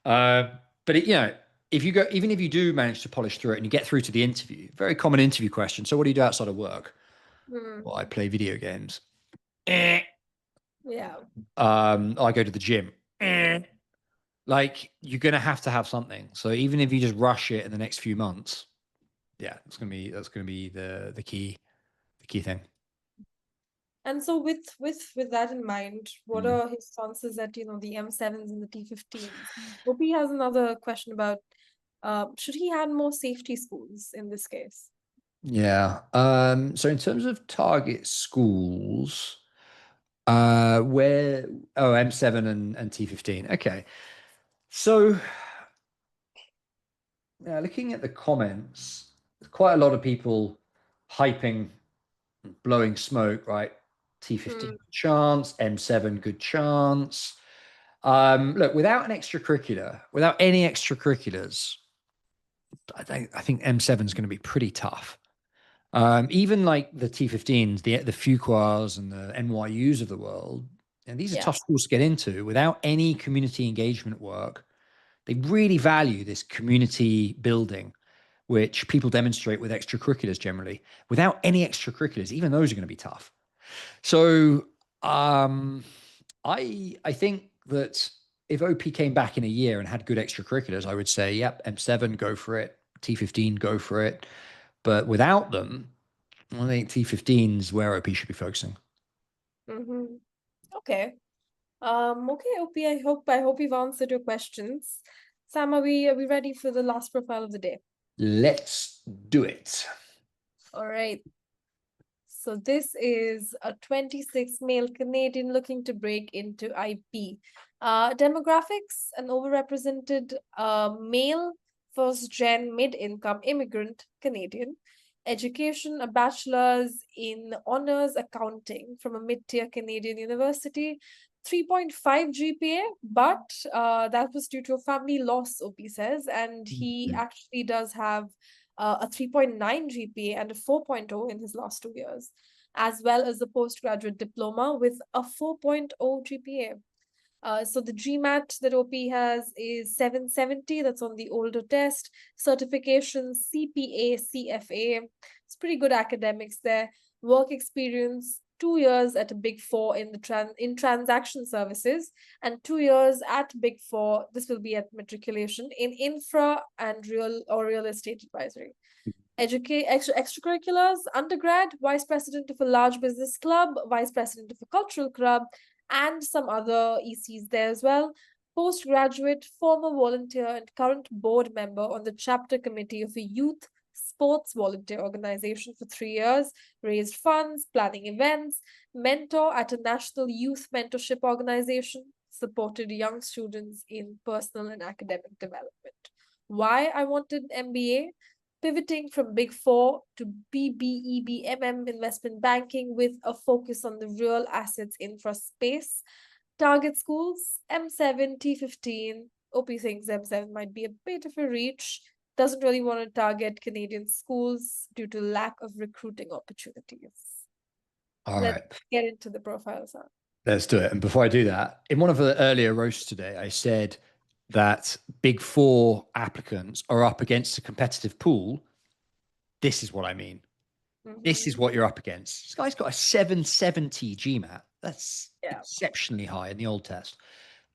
But if you go, even if you do manage to polish through it and you get through to the interview, very common interview question. So what do you do outside of work? Well, I play video games. Yeah. I go to the gym. Like, you're going to have something. So even if you just rush it in the next few months, that's going to be the key thing. And so with that in mind, what are his chances at, the M7s and the T15s? OP has another question about should he add more safety schools in this case? Yeah. So in terms of target schools, M7 and T15. Okay. So looking at the comments, quite a lot of people hyping, blowing smoke, right? T15 good chance, M7 good chance. Look, without any extracurriculars, I think M7 is going to be pretty tough. Even like the T15s, the Fuquas and the NYUs of the world, and these are tough schools to get into without any community engagement work. They really value this community building, which people demonstrate with extracurriculars generally. Without any extracurriculars, even those are going to be tough. So I think that if OP came back in a year and had good extracurriculars, I would say, yep, M7, go for it. T15, go for it. But without them, I think T15 is where OP should be focusing. Okay. Okay, OP, I hope we've answered your questions. Sam, are we ready for the last profile of the day? Let's do it. All right. So this is a 26 male Canadian looking to break into IB. Demographics, an overrepresented male first-gen mid-income immigrant Canadian. Education, a bachelor's in honors accounting from a mid-tier Canadian university. 3.5 GPA, but that was due to a family loss, OP says, and he actually does have a 3.9 GPA and a 4.0 in his last 2 years, as well as a postgraduate diploma with a 4.0 GPA. So the GMAT that OP has is 770. That's on the older test. Certification, CPA, CFA. It's pretty good academics there. Work experience, 2 years at a Big Four in transaction services, and 2 years at Big Four. This will be at matriculation in infra and real estate advisory. Extracurriculars, undergrad, vice president of a large business club, vice president of a cultural club, and some other ECs there as well. Postgraduate, former volunteer and current board member on the chapter committee of a youth sports volunteer organization for 3 years, raised funds, planning events, mentor at a national youth mentorship organization, supported young students in personal and academic development. Why I wanted MBA? Pivoting from Big Four to BBEBMM investment banking with a focus on the real assets infra space. Target schools, M7, T15. OP thinks M7 might be a bit of a reach. Doesn't really want to target Canadian schools due to lack of recruiting opportunities. All Let's right. get into the profiles now. Let's do it. And before I do that, in one of the earlier roasts today, I said that Big Four applicants are up against a competitive pool. This is what I mean. This is what you're up against. This guy's got a 770 GMAT. That's exceptionally high in the old test.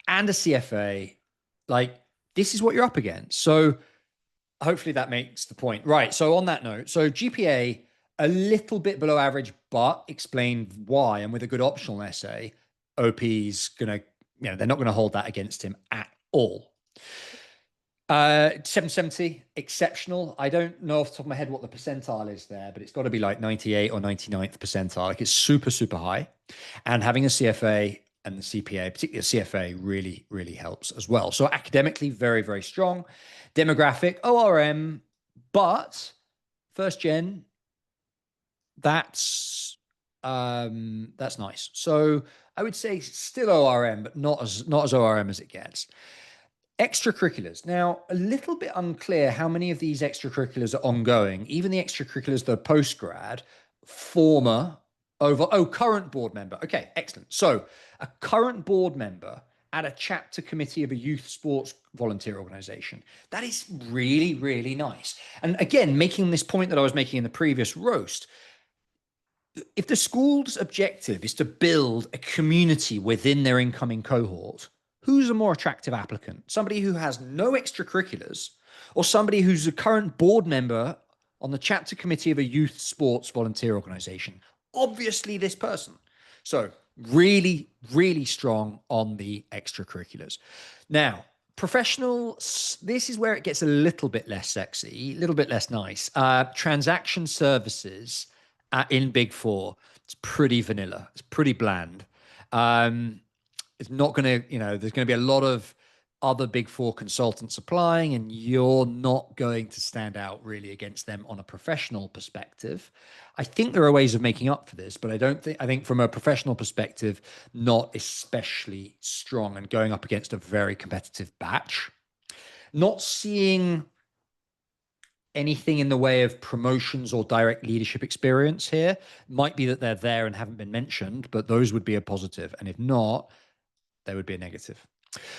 And a CFA. Like, this is what you're up against. So hopefully that makes the point. Right. So on that note, so GPA, a little bit below average, but explain why. And with a good optional essay, OP's going to, they're not going to hold that against him at all. 770, exceptional. I don't know off the top of my head what the percentile is there, but it's got to be like 98 or 99th percentile. Like, it's super, super high. And having a CFA and the CPA, particularly a CFA, really, really helps as well. So academically, very, very strong. Demographic, ORM, but first gen, that's nice. So I would say still ORM, but not as ORM as it gets. Extracurriculars. Now, a little bit unclear how many of these extracurriculars are ongoing. Even the extracurriculars that are post-grad, current board member. Okay, excellent. So a current board member at a chapter committee of a youth sports volunteer organization. That is really, really nice. And again, making this point that I was making in the previous roast, if the school's objective is to build a community within their incoming cohort, who's a more attractive applicant? Somebody who has no extracurriculars, or somebody who's a current board member on the chapter committee of a youth sports volunteer organization? Obviously this person. So really, really strong on the extracurriculars. Now, professional, this is where it gets a little bit less sexy, a little bit less nice. Transaction services in Big Four, it's pretty vanilla. It's pretty bland. It's not going to, there's going to be a lot of other Big Four consultants applying, and you're not going to stand out really against them on a professional perspective. I think there are ways of making up for this, but I think from a professional perspective, not especially strong and going up against a very competitive batch. Not seeing anything in the way of promotions or direct leadership experience here. Might be that they're there and haven't been mentioned, but those would be a positive. And if not, they would be a negative.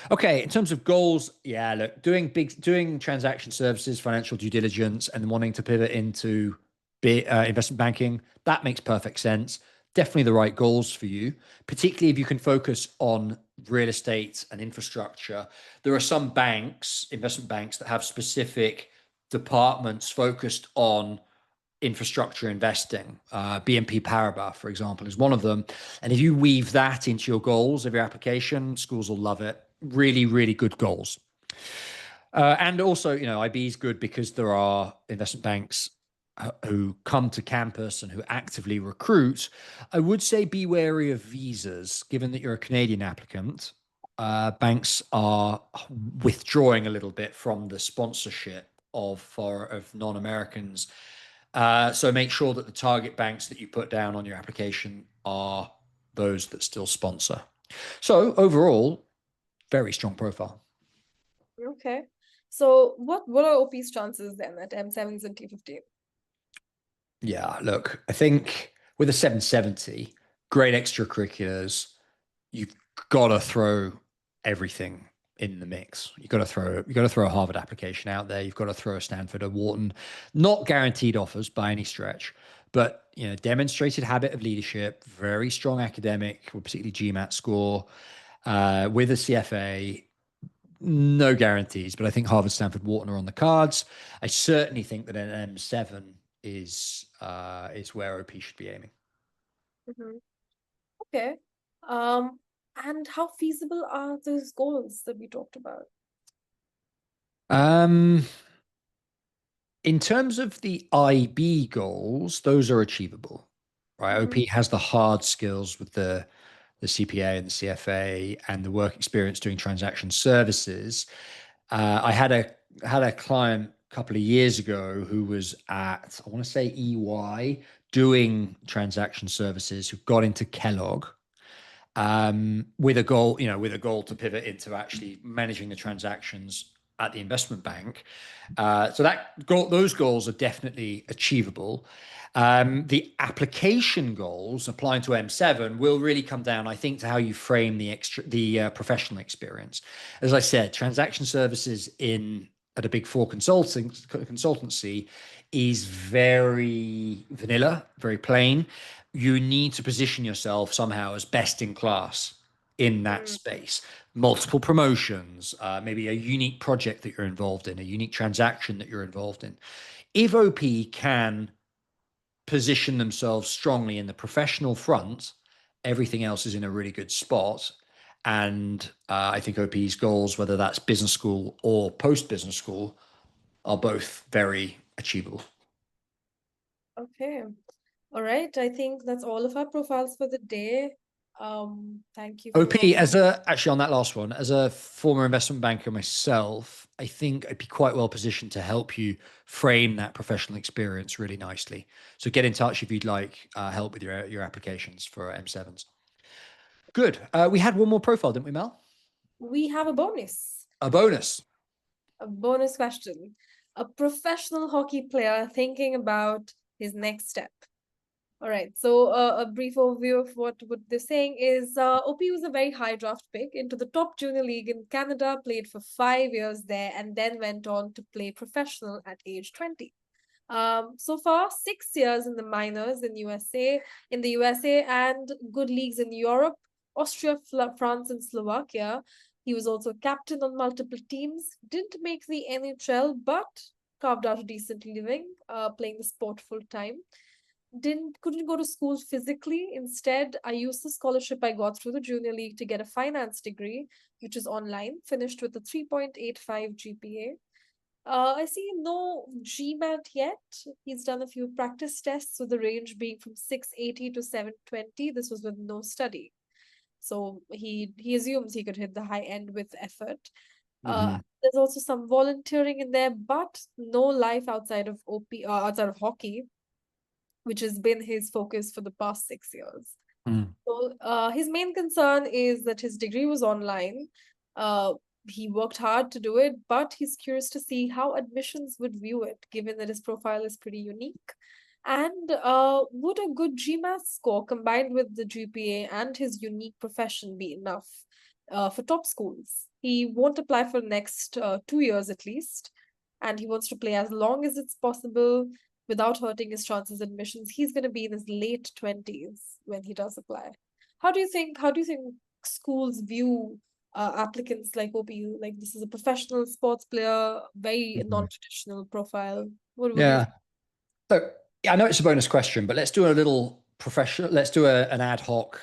Okay, in terms of goals, look, doing transaction services, financial due diligence, and wanting to pivot into investment banking, that makes perfect sense. Definitely the right goals for you, particularly if you can focus on real estate and infrastructure. There are some banks, investment banks, that have specific departments focused on infrastructure investing. BNP Paribas, for example, is one of them. And if you weave that into your goals of your application, schools will love it. Really, really good goals. And also, IB is good because there are investment banks who come to campus and who actively recruit, I would say be wary of visas, given that you're a Canadian applicant. Banks are withdrawing a little bit from the sponsorship of non-Americans. So make sure that the target banks that you put down on your application are those that still sponsor. So overall, very strong profile. Okay. So what are OP's chances then at M7s and T15? Yeah, look, I think with a 770, great extracurriculars, you've got to throw everything in the mix. You've got to throw a Harvard application out there. You've got to throw a Stanford or Wharton, not guaranteed offers by any stretch, but demonstrated habit of leadership, very strong academic, particularly GMAT score, with a CFA. No guarantees, but I think Harvard, Stanford, Wharton are on the cards. I certainly think that an M7 is where OP should be aiming. Mm-hmm. Okay. And how feasible are those goals that we talked about? In terms of the IB goals, those are achievable, right? Mm-hmm. OP has the hard skills with the CPA and the CFA and the work experience doing transaction services. I had a client a couple of years ago who was at, I want to say EY, doing transaction services, who got into Kellogg, with a goal to pivot into actually managing the transactions at the investment bank. So those goals are definitely achievable. The application goals applying to M7 will really come down, I think, to how you frame the professional experience. As I said, transaction services at a big four consultancy is very vanilla, very plain. You need to position yourself somehow as best in class in that space. Multiple promotions, maybe a unique project that you're involved in, a unique transaction that you're involved in. If OP can position themselves strongly in the professional front, everything else is in a really good spot. And I think OP's goals, whether that's business school or post-business school, are both very achievable. Okay. All right. I think that's all of our profiles for the day. Thank you OP, for actually on that last one, as a former investment banker myself, I think I'd be quite well positioned to help you frame that professional experience really nicely. So get in touch if you'd like help with your applications for M7s. Good. We had one more profile, didn't we, Mel? we have a bonus. A bonus. A bonus question. A professional hockey player thinking about his next step. All right, so a brief overview of what they're saying is OP was a very high draft pick into the top junior league in Canada, played for 5 years there, and then went on to play professional at age 20. So far, 6 years in the minors in the USA, and good leagues in Europe, Austria, France, and Slovakia. He was also captain on multiple teams, didn't make the NHL, but carved out a decent living, playing the sport full time. Couldn't go to school physically. Instead, I used the scholarship I got through the junior league to get a finance degree, which is online, finished with a 3.85 GPA. I see no GMAT yet. He's done a few practice tests with the range being from 680 to 720. This was with no study. So he assumes he could hit the high end with effort. There's also some volunteering in there, but no life outside of outside of hockey, which has been his focus for the past 6 years. So his main concern is that his degree was online. He worked hard to do it, but he's curious to see how admissions would view it, given that his profile is pretty unique. And would a good GMAT score combined with the GPA and his unique profession be enough for top schools? He won't apply for the next 2 years at least, and he wants to play as long as it's possible without hurting his chances of admissions. He's going to be in his late 20s when he does apply. How do you think schools view applicants like OPU? Like, this is a professional sports player, very non-traditional profile. What do you think? Yeah. So I know it's a bonus question, but let's do a little professional. Let's do an ad hoc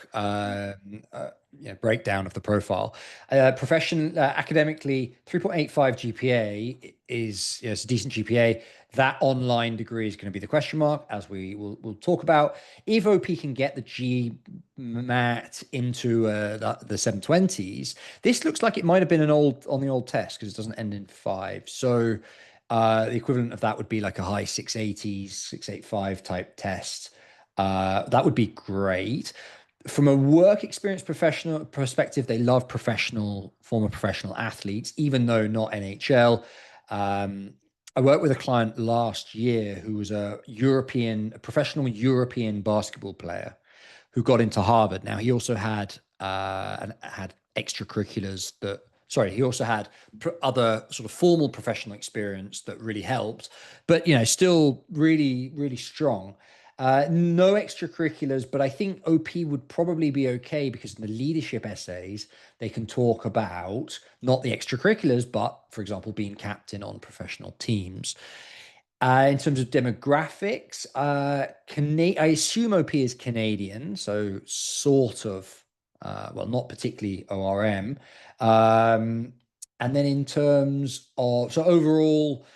breakdown of the profile. Academically, 3.85 GPA is, it's a decent GPA. That online degree is going to be the question mark, as we'll talk about. If OP can get the GMAT into the 720s, this looks like it might have been on the old test because it doesn't end in 5. So the equivalent of that would be like a high 680s, 685 type test. That would be great. From a work experience professional perspective, they love former professional athletes, even though not NHL. I worked with a client last year who was a professional European basketball player who got into Harvard. Now he also had extracurriculars he also had other sort of formal professional experience that really helped, but still really, really strong. No extracurriculars, but I think OP would probably be okay because in the leadership essays, they can talk about not the extracurriculars, but for example, being captain on professional teams. In terms of demographics, I assume OP is Canadian, so sort of, not particularly ORM. And then in terms of, so overall,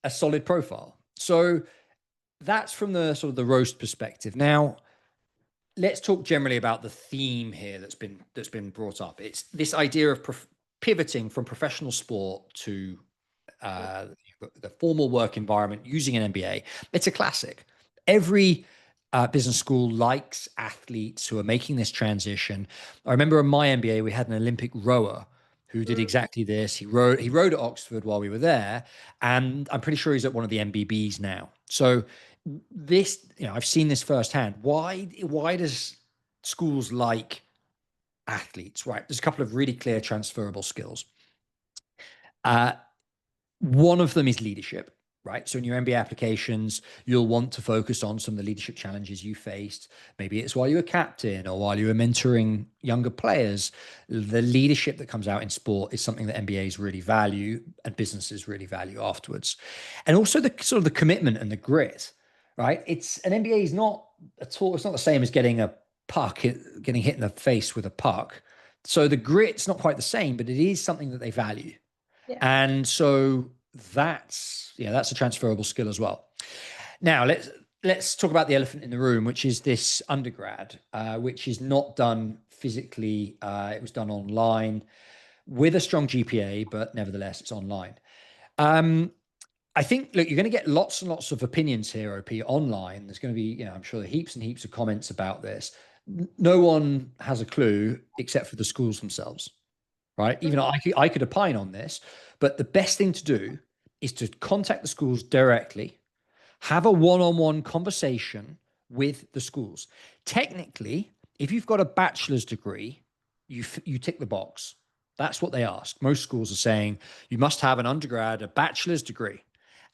a solid profile. So that's from the sort of the roast perspective. Now, let's talk generally about the theme here that's been brought up. It's this idea of pivoting from professional sport to the formal work environment using an MBA. It's a classic. Every business school likes athletes who are making this transition. I remember in my MBA, we had an Olympic rower who did exactly this. He rode at Oxford while we were there, and I'm pretty sure he's at one of the MBBs now. So this, I've seen this firsthand. Why does schools like athletes? Right, there's a couple of really clear transferable skills. One of them is leadership, right? So in your MBA applications, you'll want to focus on some of the leadership challenges you faced. Maybe it's while you were captain or while you were mentoring younger players. The leadership that comes out in sport is something that MBAs really value and businesses really value afterwards. And also the sort of the commitment and the grit, right? An MBA is not at all, it's not the same as getting getting hit in the face with a puck. So the grit's not quite the same, but it is something that they value. Yeah. And so that's a transferable skill as well. Now let's talk about the elephant in the room, which is this undergrad, which is not done physically. It was done online with a strong GPA, but nevertheless, it's online. I think, look, you're going to get lots and lots of opinions here, OP, online. There's going to be, I'm sure, heaps and heaps of comments about this. No one has a clue except for the schools themselves, right? Even I could opine on this, but the best thing to do is to contact the schools directly, have a one-on-one conversation with the schools. Technically, if you've got a bachelor's degree, you tick the box. That's what they ask. Most schools are saying you must have an undergrad, a bachelor's degree.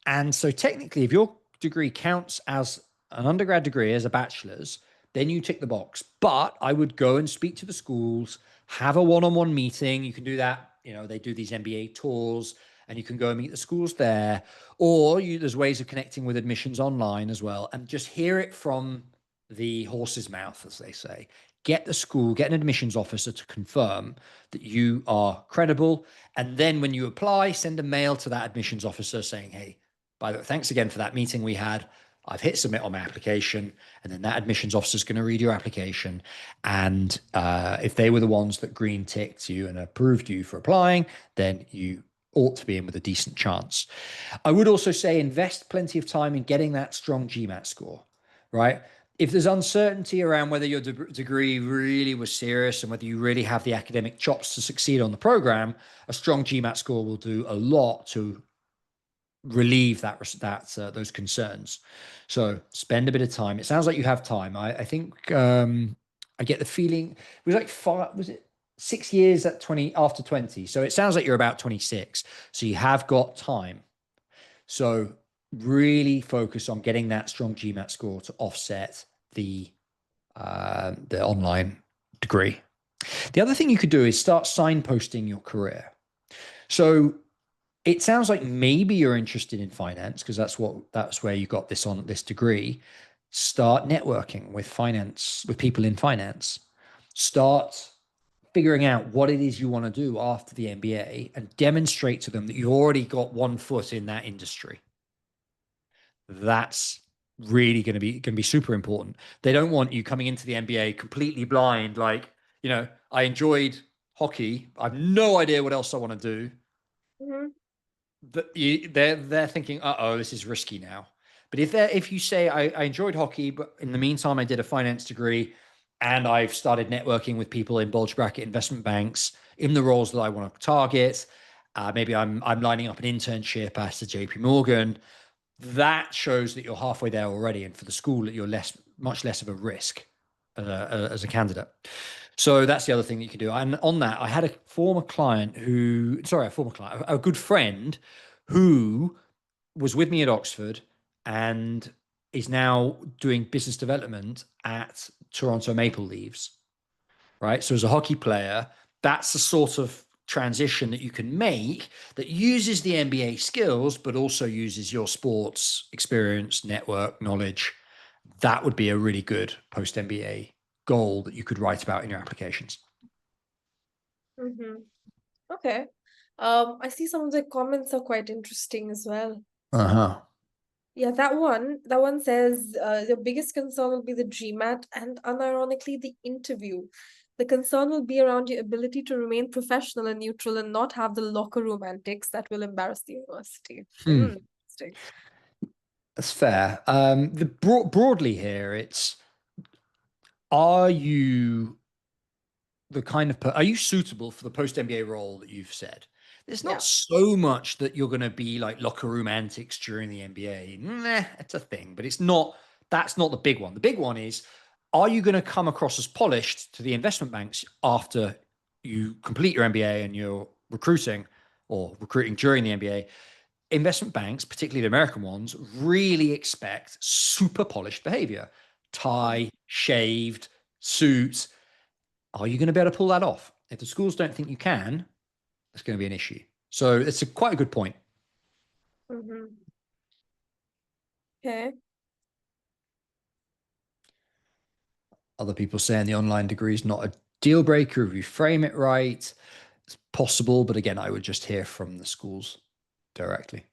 And so technically, if your degree counts as an undergrad degree, as a bachelor's, then you tick the box. But I would go and speak to the schools, have a one-on-one meeting. You can do that. They do these MBA tours and you can go and meet the schools there. Or there's ways of connecting with admissions online as well, and just hear it from the horse's mouth, as they say. Get an admissions officer to confirm that you are credible. And then when you apply, send a mail to that admissions officer saying, hey, by the way, thanks again for that meeting we had. I've hit submit on my application, and then that admissions officer is going to read your application. And if they were the ones that green ticked you and approved you for applying, then you ought to be in with a decent chance. I would also say invest plenty of time in getting that strong GMAT score, right? If there's uncertainty around whether your degree really was serious and whether you really have the academic chops to succeed on the program, a strong GMAT score will do a lot to relieve those concerns. So spend a bit of time. It sounds like you have time. I think I get the feeling it was like 6 years after 20. So it sounds like you're about 26. So you have got time. So really focus on getting that strong GMAT score to offset the online degree. The other thing you could do is start signposting your career. So it sounds like maybe you're interested in finance because that's where you got this degree. Start networking with finance, with people in finance. Start figuring out what it is you want to do after the MBA and demonstrate to them that you've already got one foot in that industry. That's really going to be super important. They don't want you coming into the MBA completely blind, like, I enjoyed hockey. I have no idea what else I want to do. Mm-hmm. They're thinking, uh-oh, this is risky now. But if you say I enjoyed hockey, but in the meantime I did a finance degree and I've started networking with people in bulge bracket investment banks in the roles that I want to target, maybe I'm lining up an internship at the JP Morgan, that shows that you're halfway there already, and for the school that you're much less of a risk as a candidate. So that's the other thing that you can do. And on that, I had a good friend who was with me at Oxford and is now doing business development at Toronto Maple Leafs, right? So as a hockey player, that's the sort of transition that you can make that uses the MBA skills, but also uses your sports experience, network, knowledge. That would be a really good post MBA goal that you could write about in your applications. Mm-hmm. Okay. I see some of the comments are quite interesting as well. Uh-huh. Yeah, that one says your biggest concern will be the GMAT and unironically the interview. The concern will be around your ability to remain professional and neutral and not have the locker room antics that will embarrass the university. Interesting. That's fair. Broadly here, it's, are you are you suitable for the post MBA role that you've said? There's not Yeah. so much that you're going to be like locker room antics during the MBA. Nah, it's a thing, but that's not the big one. The big one is, are you going to come across as polished to the investment banks after you complete your MBA and you're recruiting during the MBA? Investment banks, particularly the American ones, really expect super polished behavior. Tie, shaved, suit. Are you going to be able to pull that off? If the schools don't think you can, it's going to be an issue. So it's quite a good point. Mm-hmm. Okay. Other people saying the online degree is not a deal breaker if you frame it right. It's possible, but again, I would just hear from the schools directly.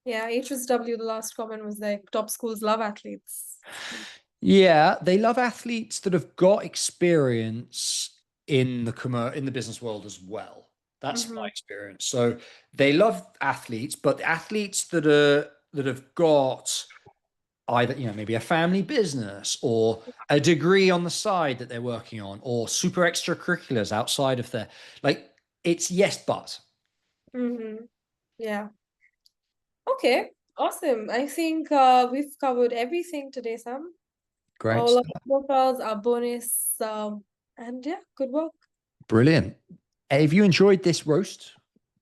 Yeah, HSW, the last comment was like, top schools love athletes. Yeah, they love athletes that have got experience in the business world as well. That's my experience. So they love athletes, but athletes that have got either, maybe a family business or a degree on the side that they're working on, or super extracurriculars outside of their, like, it's yes, but. Yeah. Okay, awesome. I think we've covered everything today, Sam. Great All of stuff. our profiles, our bonus, and yeah, good work. Brilliant. If you enjoyed this roast,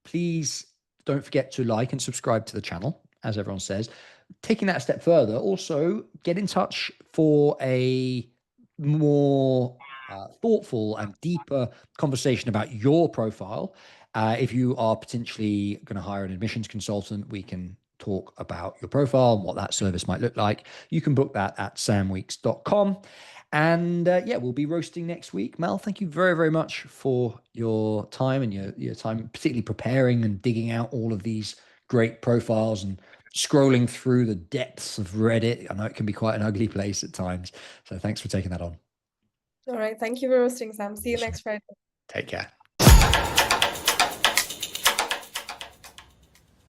please don't forget to like and subscribe to the channel, as everyone says. Taking that a step further, also get in touch for a more thoughtful and deeper conversation about your profile. If you are potentially going to hire an admissions consultant, we can talk about your profile and what that service might look like. You can book that at samweeks.com. And yeah, we'll be roasting next week. Mel, thank you very, very much for your time and your time, particularly preparing and digging out all of these great profiles and scrolling through the depths of Reddit. I know it can be quite an ugly place at times. So thanks for taking that on. All right. Thank you for hosting, Sam. See you next Friday. Take care.